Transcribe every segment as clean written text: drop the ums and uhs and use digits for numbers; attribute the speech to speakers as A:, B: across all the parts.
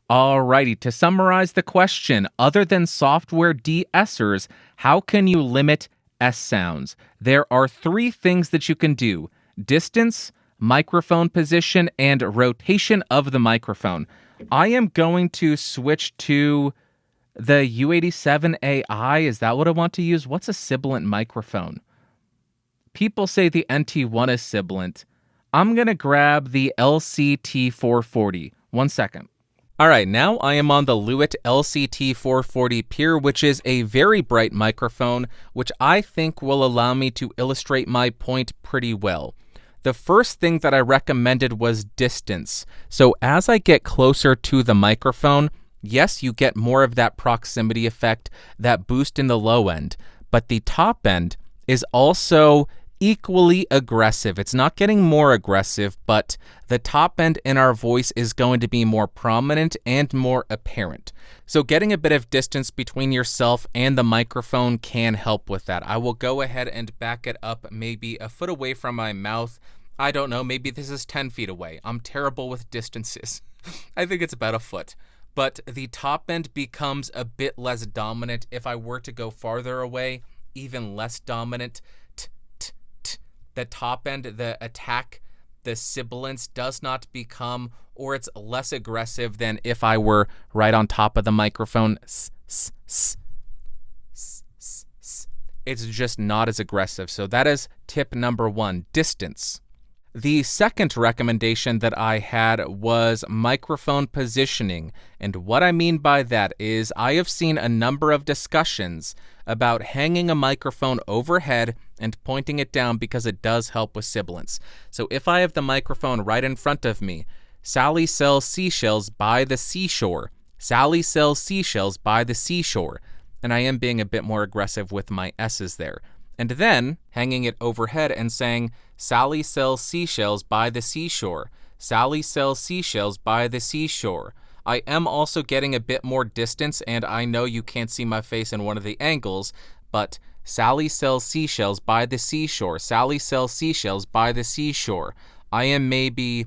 A: Alrighty, to summarize the question, other than software de-essers, how can you limit S sounds? There are three things that you can do: distance, microphone position, and rotation of the microphone. I am going to switch to the U87AI. Is that what I want to use? What's a sibilant microphone? People say the NT1 is sibilant. I'm going to grab the LCT440. 1 second. All right, now I am on the Lewitt LCT440 Pure, which is a very bright microphone, which I think will allow me to illustrate my point pretty well. The first thing that I recommended was distance. So as I get closer to the microphone, yes, you get more of that proximity effect, that boost in the low end, but the top end is also equally aggressive. It's not getting more aggressive, but the top end in our voice is going to be more prominent and more apparent. So getting a bit of distance between yourself and the microphone can help with that. I will go ahead and back it up maybe a foot away from my mouth. I don't know, maybe this is 10 feet away. I'm terrible with distances. I think it's about a foot. But the top end becomes a bit less dominant. If I were to go farther away, even less dominant. The top end, the attack, the sibilance does not become, or it's less aggressive than if I were right on top of the microphone. It's just not as aggressive. So that is tip number 1, distance. The second recommendation that I had was microphone positioning. And what I mean by that is I have seen a number of discussions about hanging a microphone overhead and pointing it down because it does help with sibilance. So if I have the microphone right in front of me, Sally sells seashells by the seashore. Sally sells seashells by the seashore. And I am being a bit more aggressive with my S's there. And then hanging it overhead and saying, Sally sells seashells by the seashore. Sally sells seashells by the seashore. I am also getting a bit more distance, and I know you can't see my face in one of the angles, but Sally sells seashells by the seashore. Sally sells seashells by the seashore. I am maybe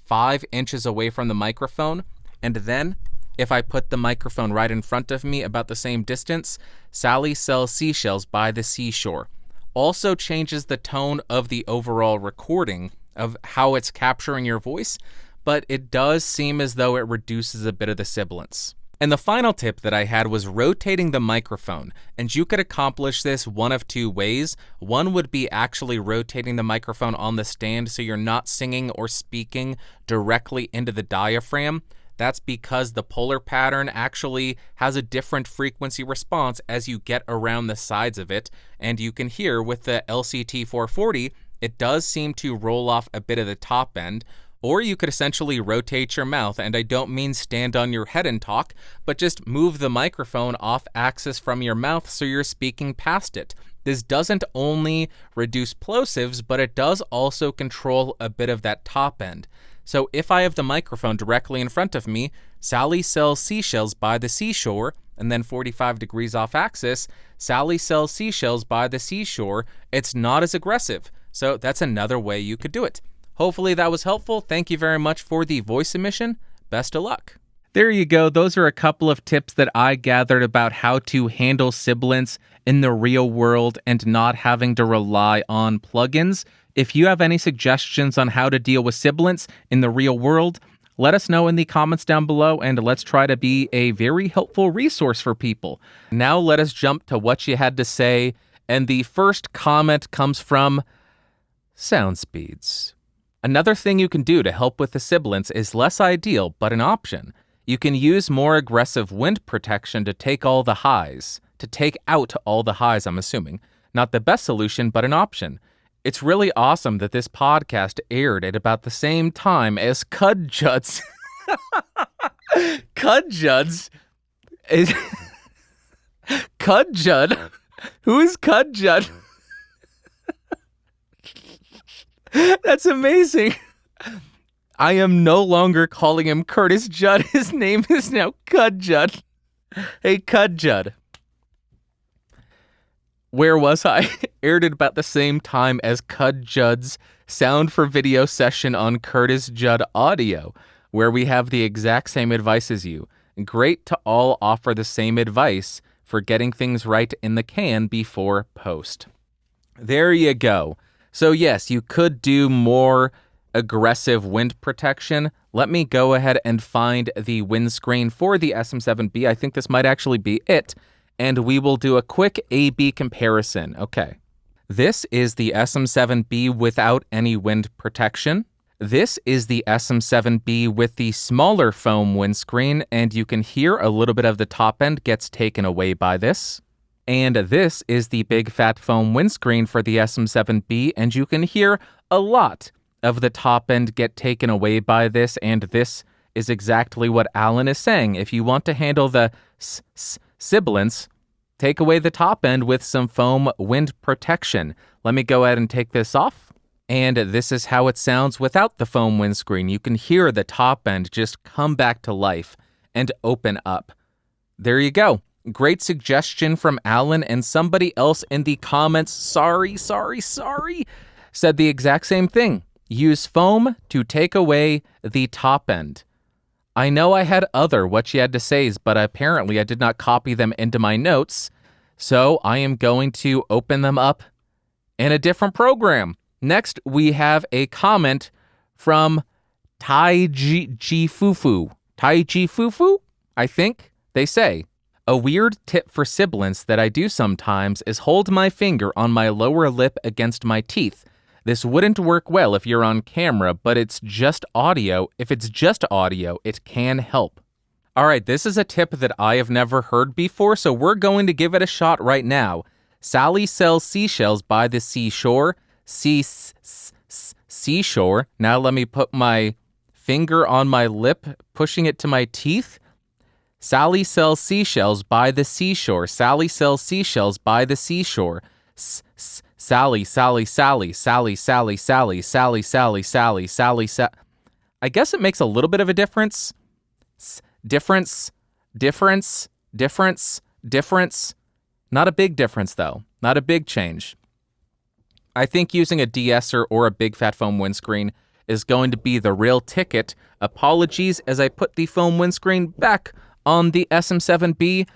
A: 5 inches away from the microphone, and then if I put the microphone right in front of me about the same distance, Sally sells seashells by the seashore. Also changes the tone of the overall recording of how it's capturing your voice, but it does seem as though it reduces a bit of the sibilance. And the final tip that I had was rotating the microphone, and you could accomplish this one of 2 ways. One would be actually rotating the microphone on the stand so you're not singing or speaking directly into the diaphragm. That's because the polar pattern actually has a different frequency response as you get around the sides of it, and you can hear with the LCT440, it does seem to roll off a bit of the top end. Or you could essentially rotate your mouth, and I don't mean stand on your head and talk, but just move the microphone off axis from your mouth so you're speaking past it. This doesn't only reduce plosives, but it does also control a bit of that top end. So if I have the microphone directly in front of me, Sally sells seashells by the seashore, and then 45 degrees off axis, Sally sells seashells by the seashore, it's not as aggressive. So that's another way you could do it. Hopefully that was helpful. Thank you very much for the voice submission. Best of luck. There you go. Those are a couple of tips that I gathered about how to handle sibilance in the real world and not having to rely on plugins. If you have any suggestions on how to deal with sibilance in the real world, let us know in the comments down below, and let's try to be a very helpful resource for people. Now let us jump to what you had to say, and the first comment comes from Sound Speeds. Another thing you can do to help with the sibilance is less ideal, but an option. You can use more aggressive wind protection to take all the highs. To take out all the highs, I'm assuming. Not the best solution, but an option. It's really awesome that this podcast aired at about the same time as Cud Juds. Cud Juds is... Cud Judd? Who is Cud Judd? That's amazing. I am no longer calling him Curtis Judd. His name is now Cud Judd. Hey, Cud Judd. Where was I? Aired at about the same time as Cud Judd's sound for video session on Curtis Judd Audio. where we have the exact same advice as you. Great to all offer the same advice for getting things right in the can before post. There you go. So yes, you could do more aggressive wind protection. Let me go ahead and find the windscreen for the SM7B. I think this might actually be it. And we will do a quick A-B comparison. Okay. This is the SM7B without any wind protection. This is the SM7B with the smaller foam windscreen, and you can hear a little bit of the top end gets taken away by this. And this is the big fat foam windscreen for the SM7B, and you can hear a lot of the top end get taken away by this, and this is exactly what Alan is saying. If you want to handle the sibilance, take away the top end with some foam wind protection. Let me go ahead and take this off. And this is how it sounds without the foam windscreen. You can hear the top end just come back to life and open up. There you go. Great suggestion from Alan, and somebody else in the comments, sorry, said the exact same thing. Use foam to take away the top end. I know I had what she had to say, but apparently I did not copy them into my notes, so I am going to open them up in a different program. Next, we have a comment from Tai Fufu, I think they say. A weird tip for sibilance that I do sometimes is hold my finger on my lower lip against my teeth. This wouldn't work well if you're on camera, but it's just audio. If it's just audio, it can help. All right, this is a tip that I have never heard before, so we're going to give it a shot right now. Sally sells seashells by the seashore. Seashore. Now let me put my finger on my lip, pushing it to my teeth. Sally sells seashells by the seashore. Sally sells seashells by the seashore. Sally. I guess it makes a little bit of a difference. Difference. Not a big difference, though. Not a big change. I think using a de-esser or a big fat foam windscreen is going to be the real ticket. Apologies as I put the foam windscreen back on the SM7B.